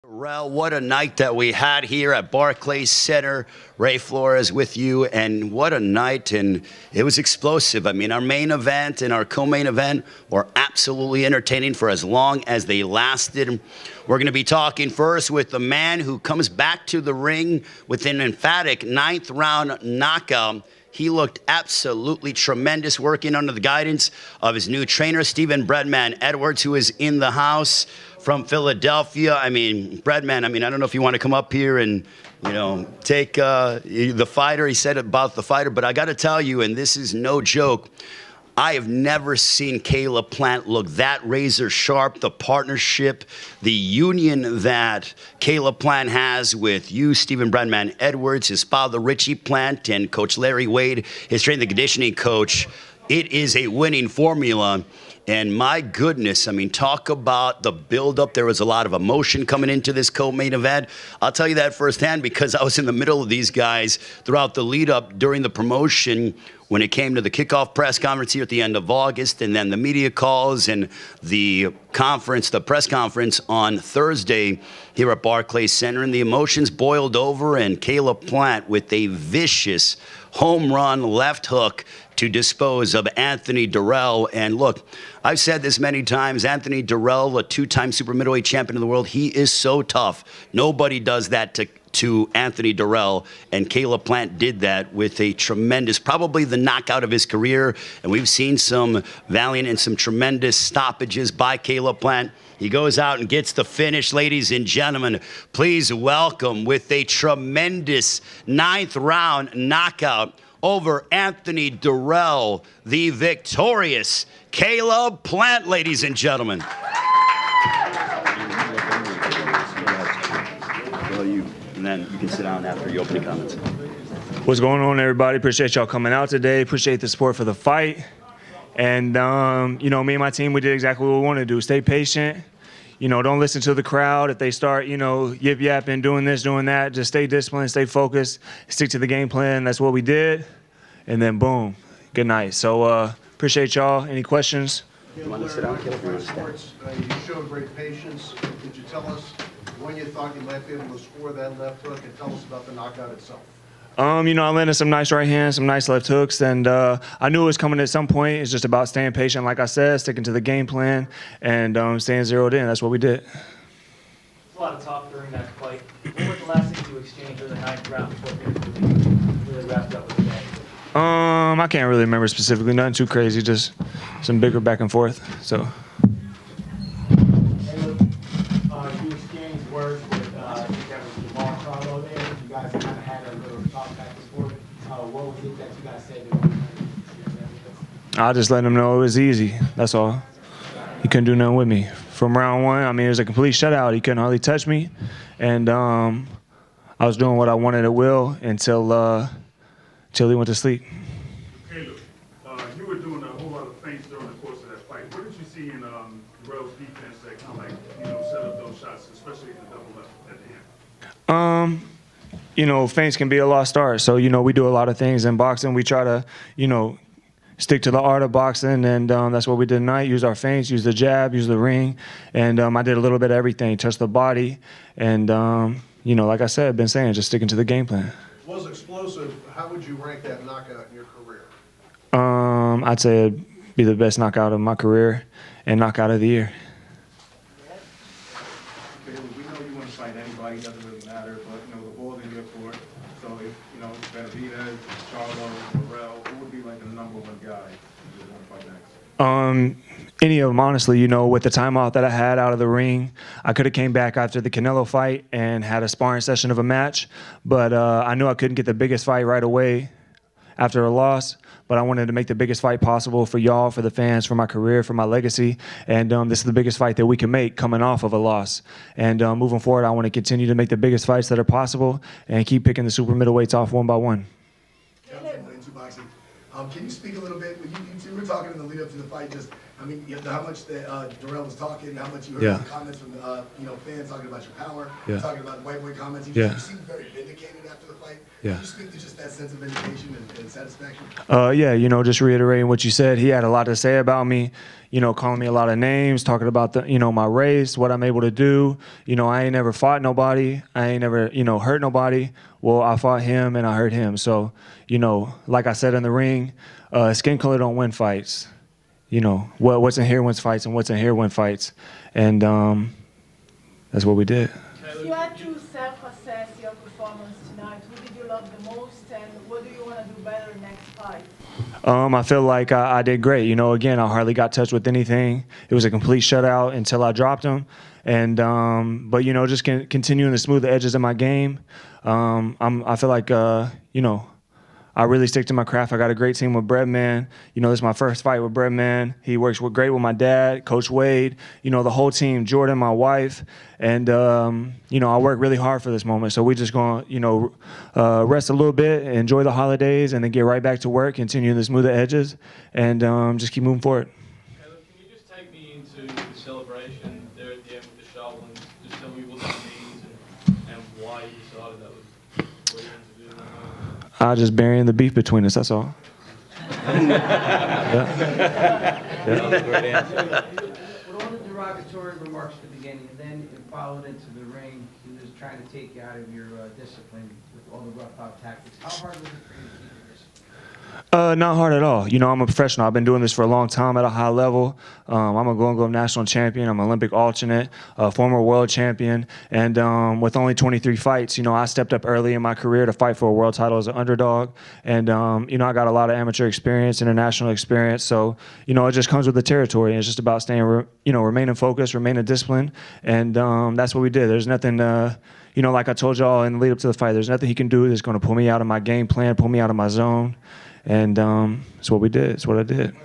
Dirrell, what a night that we had here at Barclays Center. Ray Flores with you, and what a night, and it was explosive. I mean, our main event and our co-main event were absolutely entertaining for as long as they lasted. We're going to be talking first with the man who comes back to the ring with an emphatic 9th round knockout. He looked absolutely tremendous working under the guidance of his new trainer, Stephen Breadman Edwards, who is in the house from Philadelphia. I mean, Breadman, I don't know if you want to come up here and, take the fighter. He said about the fighter, but I got to tell you, and this is no joke, I have never seen Caleb Plant look that razor sharp. The partnership, the union that Caleb Plant has with you, Stephen Breadman Edwards, his father, Richie Plant, and Coach Larry Wade, his strength and conditioning coach, it is a winning formula. And my goodness, talk about the buildup. There was a lot of emotion coming into this co-main event. I'll tell you that firsthand because I was in the middle of these guys throughout the lead up during the promotion when it came to the kickoff press conference here at the end of August, and then the media calls and the press conference on Thursday here at Barclays Center. And the emotions boiled over, and Caleb Plant with a vicious home run left hook to dispose of Anthony Dirrell. And look, I've said this many times, Anthony Dirrell, a 2-time super middleweight champion of the world, he is so tough. Nobody does that to Anthony Dirrell, and Caleb Plant did that with a tremendous, probably the knockout of his career. And we've seen some valiant and some tremendous stoppages by Caleb Plant. He goes out and gets the finish. Ladies and gentlemen, please welcome with a tremendous 9th round knockout over Anthony Dirrell, the victorious Caleb Plant, ladies and gentlemen. And then you can sit down after your opening comments. What's going on, everybody? Appreciate y'all coming out today. Appreciate the support for the fight. And, me and my team, we did exactly what we want to do. Stay patient. Don't listen to the crowd. If they start, yip-yapping, doing this, doing that, just stay disciplined, stay focused, stick to the game plan. That's what we did. And then, boom, good night. So appreciate y'all. Any questions? You want to sit down? You showed great patience. Could you tell us when you thought you might be able to score that left hook, and tell us about the knockout itself? I landed some nice right hands, some nice left hooks, and I knew it was coming at some point. It's just about staying patient, like I said, sticking to the game plan, and staying zeroed in. That's what we did. A lot of talk during that fight. What was the last thing you exchanged in the 9th round before things really wrapped up with the game? I can't really remember specifically. Nothing too crazy, just some bigger back and forth. So. You exchanged words with, I think that was Jamal Charlo there. You guys kind of had a little talk back and forth. What was it that you guys said? I just let him know it was easy. That's all. He couldn't do nothing with me. From round one, it was a complete shutout. He couldn't hardly touch me. And I was doing what I wanted at will until he went to sleep. Caleb, you were doing a whole lot of feints during the course of that fight. What did you see in Dirrell's defense that kind of set up those shots, especially in the double left at the end? Feints can be a lost art. So, we do a lot of things in boxing. We try to, stick to the art of boxing, and that's what we did tonight. Use our feints, use the jab, use the ring. And I did a little bit of everything, touch the body. And, like I said, I've been saying, just sticking to the game plan. Was explosive. How would you rank that knockout in your career? I'd say it'd be the best knockout of my career and knockout of the year. We know you want to fight anybody, it doesn't really matter, but the ball's in your court. So if Benavidez, Charlo, Dirrell, who would be like the number one guy you want to fight next? Any of them, honestly. With the time off that I had out of the ring, I could have came back after the Canelo fight and had a sparring session of a match, but I knew I couldn't get the biggest fight right away after a loss, but I wanted to make the biggest fight possible for y'all, for the fans, for my career, for my legacy, and this is the biggest fight that we can make coming off of a loss. And moving forward, I want to continue to make the biggest fights that are possible and keep picking the super middleweights off one by one. Into boxing. Can you speak a little bit? You two were talking in the lead up to the fight, just I mean, how much Dirrell was talking, how much you heard Yeah. the comments from fans talking about your power, Yeah. talking about white boy comments. Yeah. You seemed very vindicated after the fight. Yeah. Can you speak to just that sense of vindication and satisfaction? Yeah, just reiterating what you said. He had a lot to say about me, calling me a lot of names, talking about my race, what I'm able to do. I ain't never fought nobody. I ain't never, hurt nobody. Well, I fought him and I hurt him. So, like I said in the ring, skin color don't win fights. What's in here wins fights, and what's in here wins fights. And that's what we did. If you had to self-assess your performance tonight, who did you love the most, and what do you want to do better next fight? I feel like I did great. Again, I hardly got touched with anything. It was a complete shutout until I dropped him. And but just continuing to smooth the edges of my game. I feel like I really stick to my craft. I got a great team with Breadman. This is my first fight with Breadman. He works great with my dad, Coach Wade, the whole team, Jordan, my wife. And, I work really hard for this moment. So we just going to, rest a little bit, enjoy the holidays, and then get right back to work, continue to smooth the edges, and just keep moving forward. Caleb, can you just take me into the celebration there at the end with the shovel and just tell me what that means and why you decided that was what you wanted to do in that moment? Just burying the beef between us, that's all. With all the derogatory remarks at the beginning, and then it followed into the ring, he was trying to take you out of your discipline with all the rough-out tactics. How hard was it for you to keep your discipline? Not hard at all. I'm a professional. I've been doing this for a long time at a high level. I'm a Golden national champion. I'm an Olympic alternate, a former world champion. And with only 23 fights, I stepped up early in my career to fight for a world title as an underdog. And, I got a lot of amateur experience, international experience. So, it just comes with the territory. And it's just about staying, remaining focused, remaining disciplined. And that's what we did. There's nothing, like I told y'all in the lead up to the fight, there's nothing he can do that's going to pull me out of my game plan, pull me out of my zone. And that's what we did. It's what I did.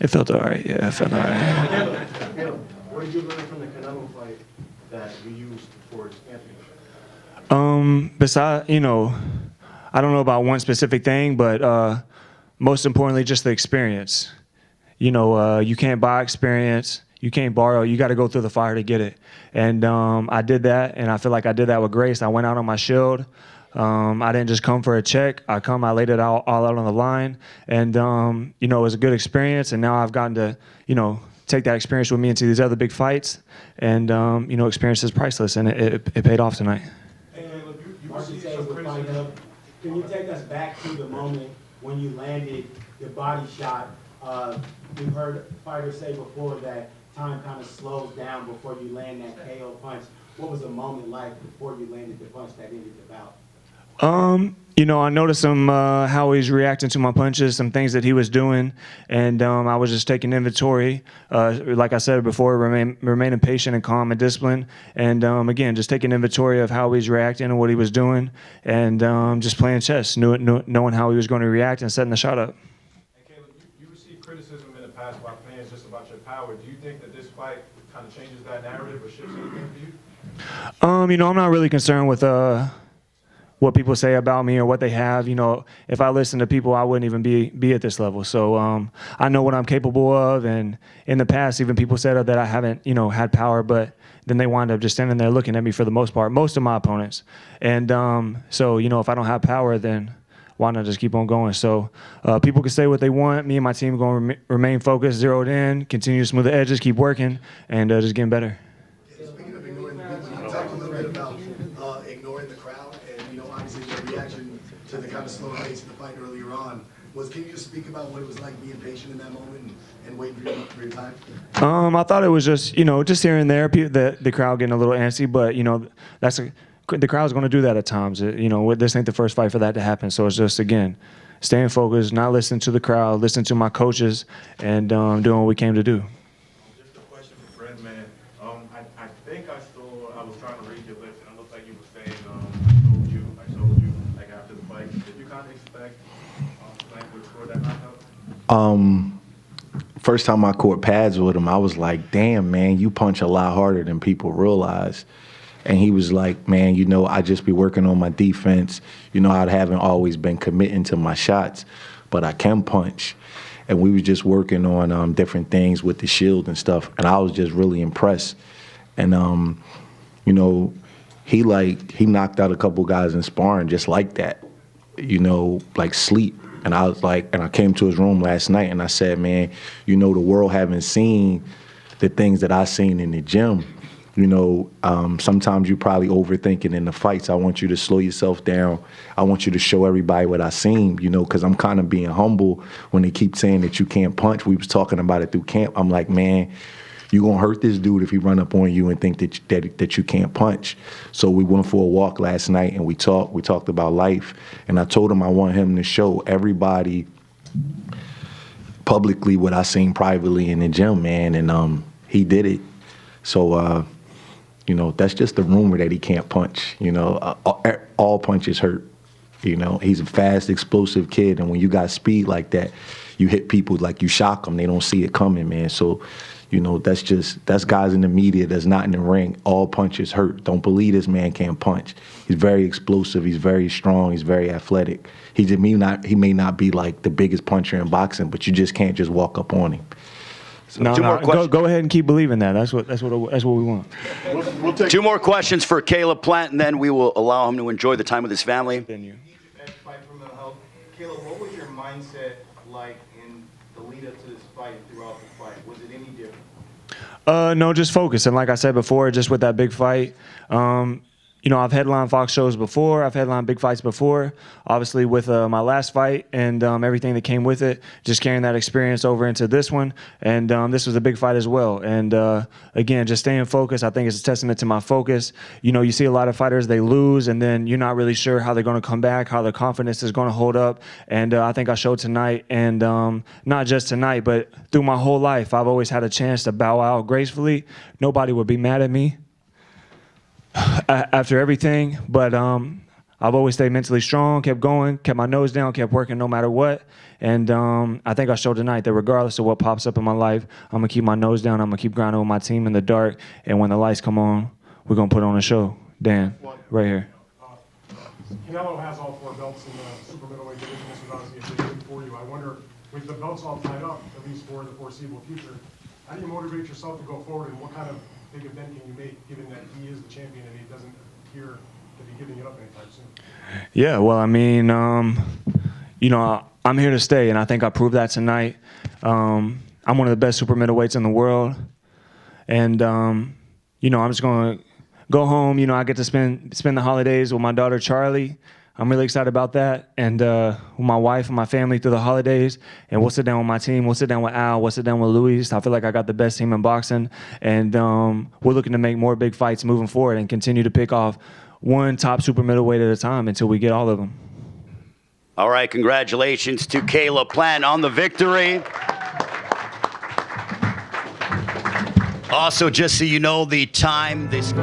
It felt all right. Yeah, it felt all right. Caleb, what did you learn from the Canelo fight that you used for his championship? Besides, I don't know about one specific thing, but most importantly, just the experience. You can't buy experience. You can't borrow. You got to go through the fire to get it. And I did that, and I feel like I did that with grace. I went out on my shield. I didn't just come for a check. I laid it all out on the line. And, it was a good experience. And now I've gotten to, take that experience with me into these other big fights. And, experience is priceless. And it paid off tonight. Hey, you received some criticism. Can you take us back to the moment when you landed the body shot? We've heard fighters say before that time kind of slows down before you land that KO punch. What was the moment like before you landed the punch that ended the bout? I noticed him, how he's reacting to my punches, some things that he was doing, and I was just taking inventory. Like I said before, remaining patient and calm and disciplined, and again, just taking inventory of how he's reacting and what he was doing, and just playing chess, knowing how he was going to react and setting the shot up. And Caleb, you received criticism in the past by fans just about your power. Do you think that this fight kind of changes that narrative or shifts anything for you? I'm not really concerned with what people say about me or what they have. If I listen to people, I wouldn't even be at this level. So I know what I'm capable of, and in the past, even people said that I haven't, had power, but then they wind up just standing there looking at me for the most part, most of my opponents. And so, if I don't have power, then why not just keep on going? So people can say what they want. Me and my team are going to remain focused, zeroed in, continue to smooth the edges, keep working, and just getting better. Speaking of ignoring the people, you talked a little bit about ignoring the crowd, and obviously the reaction to the kind of slow pace of the fight earlier on can you just speak about what it was like being patient in that moment and waiting for your time? I thought it was just just here and there, the crowd getting a little antsy, but the crowd's going to do that at times. This ain't the first fight for that to happen, so it's just again staying focused, not listening to the crowd, listening to my coaches, and doing what we came to do. Just a question for Fred, man. I think I was trying to read your lips, and it looked like you were saying, I told you, like after the fight. Did you kind of expect Frank would score that knockout? First time I caught pads with him, I was like, damn, man, you punch a lot harder than people realize. And he was like, man, I just be working on my defense. I haven't always been committing to my shots, but I can punch. and we was just working on different things with the shield and stuff, and I was just really impressed. And you know, he knocked out a couple guys in sparring just like that, you know, like sleep. And I was like, and I came to his room last night and I said, man, you know, the world haven't seen the things that I seen in the gym. You know, sometimes you probably overthinking in the fights. I want you to slow yourself down. I want you to show everybody what I seen, you know, because I'm kind of being humble when they keep saying that you can't punch. We was talking about it through camp. I'm like, man, you gonna hurt this dude if he run up on you and think that you can't punch. So we went for a walk last night and we talked about life. And I told him I want him to show everybody publicly what I seen privately in the gym, man. And he did it. So you know, that's just a rumor that he can't punch. You know, all punches hurt. You know, he's a fast, explosive kid, and when you got speed like that, you hit people like you shock them. They don't see it coming, man. So, you know, that's guys in the media that's not in the ring. All punches hurt. Don't believe this man can't punch. He's very explosive. He's very strong. He's very athletic. He may not be like the biggest puncher in boxing, but you just can't just walk up on him. So no, go ahead and keep believing that. That's what we want. We'll take 2 more questions for Caleb Plant, and then we will allow him to enjoy the time with his family. Fight for mental health. Caleb, what was your mindset like in the lead up to this fight throughout the fight? Was it any different? No, just focus. And like I said before, just with that big fight, you know, I've headlined Fox shows before. I've headlined big fights before. Obviously, with my last fight and everything that came with it, just carrying that experience over into this one. And this was a big fight as well. And again, just staying focused, I think is a testament to my focus. You know, you see a lot of fighters, they lose, and then you're not really sure how they're going to come back, how their confidence is going to hold up. And I think I showed tonight, and not just tonight, but through my whole life, I've always had a chance to bow out gracefully. Nobody would be mad at me after everything, but I've always stayed mentally strong, kept going, kept my nose down, kept working no matter what. And I think I showed tonight that regardless of what pops up in my life, I'm going to keep my nose down. I'm going to keep grinding with my team in the dark. And when the lights come on, we're going to put on a show. Dan, right here. Canelo has all 4 belts in the super middleweight division. This was obviously a big win for you. I wonder, with the belts all tied up, at least for the foreseeable future, how do you motivate yourself to go forward, and what kind of big event can you make, given that he is the champion and he doesn't appear to be giving it up anytime soon? Yeah, well, I mean, you know, I'm here to stay, and I think I proved that tonight. I'm one of the best super middleweights in the world, and you know, I'm just going to go home. You know, I get to spend the holidays with my daughter Charlie. I'm really excited about that, and with my wife and my family through the holidays. And we'll sit down with my team. We'll sit down with Al. We'll sit down with Luis. I feel like I got the best team in boxing, and we're looking to make more big fights moving forward and continue to pick off one top super middleweight at a time until we get all of them. All right, congratulations to Caleb Plant on the victory. Also, just so you know, the time this...